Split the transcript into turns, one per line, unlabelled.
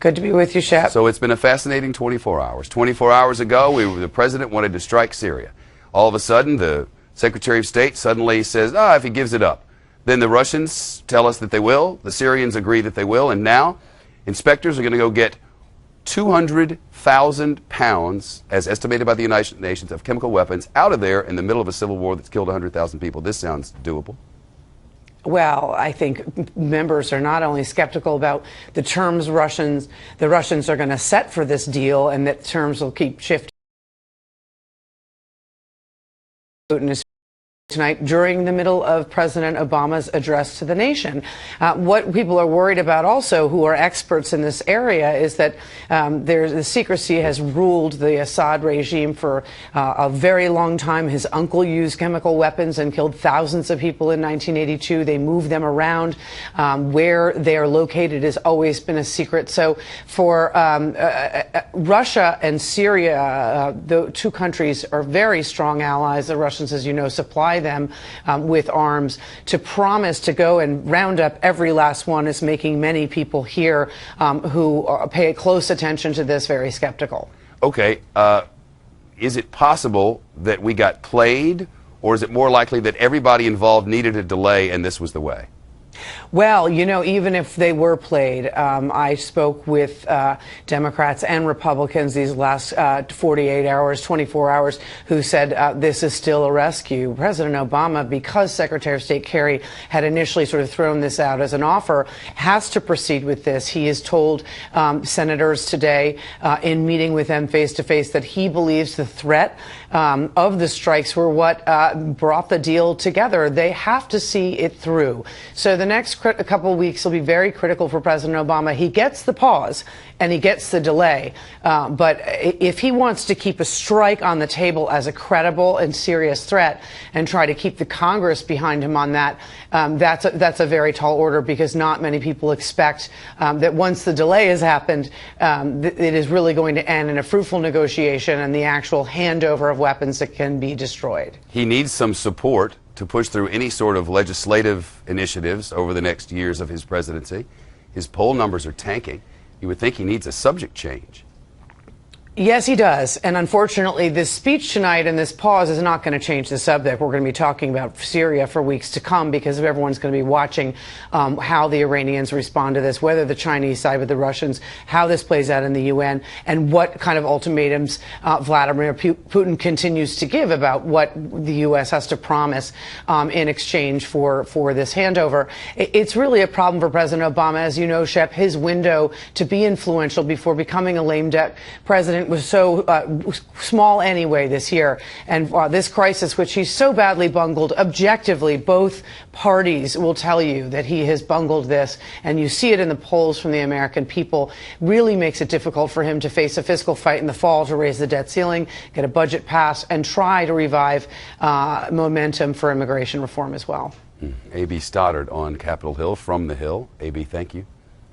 Good to be with you, Shep.
So it's been a fascinating 24 hours. 24 hours ago, the president wanted to strike Syria. All of a sudden, the Secretary of State suddenly says, if he gives it up. Then the Russians tell us that they will. The Syrians agree that they will. And now inspectors are going to go get 200,000 pounds, as estimated by the United Nations, of chemical weapons out of there in the middle of a civil war that's killed 100,000 people. This sounds doable.
Well, I think members are not only skeptical about the terms the Russians are going to set for this deal, and that terms will keep shifting. Putin is tonight during the middle of President Obama's address to the nation. What people are worried about also, who are experts in this area, is that the secrecy has ruled the Assad regime for a very long time. His uncle used chemical weapons and killed thousands of people in 1982. They move them around. Where they are located has always been a secret. So for Russia and Syria, the two countries are very strong allies. The Russians, as you know, supply them with arms. To promise to go and round up every last one is making many people here who pay close attention to this very skeptical.
Okay. Is it possible that we got played, or is it more likely that everybody involved needed a delay and this was the way?
Well, you know, even if they were played, I spoke with Democrats and Republicans these last 48 hours, 24 hours, who said this is still a rescue. President Obama, because Secretary of State Kerry had initially sort of thrown this out as an offer, has to proceed with this. He has told senators today in meeting with them face to face that he believes the threat of the strikes were what brought the deal together. They have to see it through. So the next couple of weeks will be very critical for President Obama. He gets the pause and he gets the delay. But if he wants to keep a strike on the table as a credible and serious threat and try to keep the Congress behind him on that, that's a very tall order, because not many people expect that once the delay has happened, it is really going to end in a fruitful negotiation and the actual handover of weapons that can be destroyed.
He needs some support to push through any sort of legislative initiatives over the next years of his presidency. His poll numbers are tanking. You would think he needs a subject change.
Yes, he does. And unfortunately, this speech tonight and this pause is not going to change the subject. We're going to be talking about Syria for weeks to come, because everyone's going to be watching how the Iranians respond to this, whether the Chinese side with the Russians, how this plays out in the UN, and what kind of ultimatums Vladimir Putin continues to give about what the U.S. has to promise in exchange for this handover. It's really a problem for President Obama. As you know, Shep, his window to be influential before becoming a lame duck president was so small anyway this year. And this crisis, which he's so badly bungled, objectively, both parties will tell you that he has bungled this, and you see it in the polls from the American people, really makes it difficult for him to face a fiscal fight in the fall to raise the debt ceiling, get a budget passed, and try to revive momentum for immigration reform as well.
A.B. Stoddard on Capitol Hill from the Hill. A.B., thank you.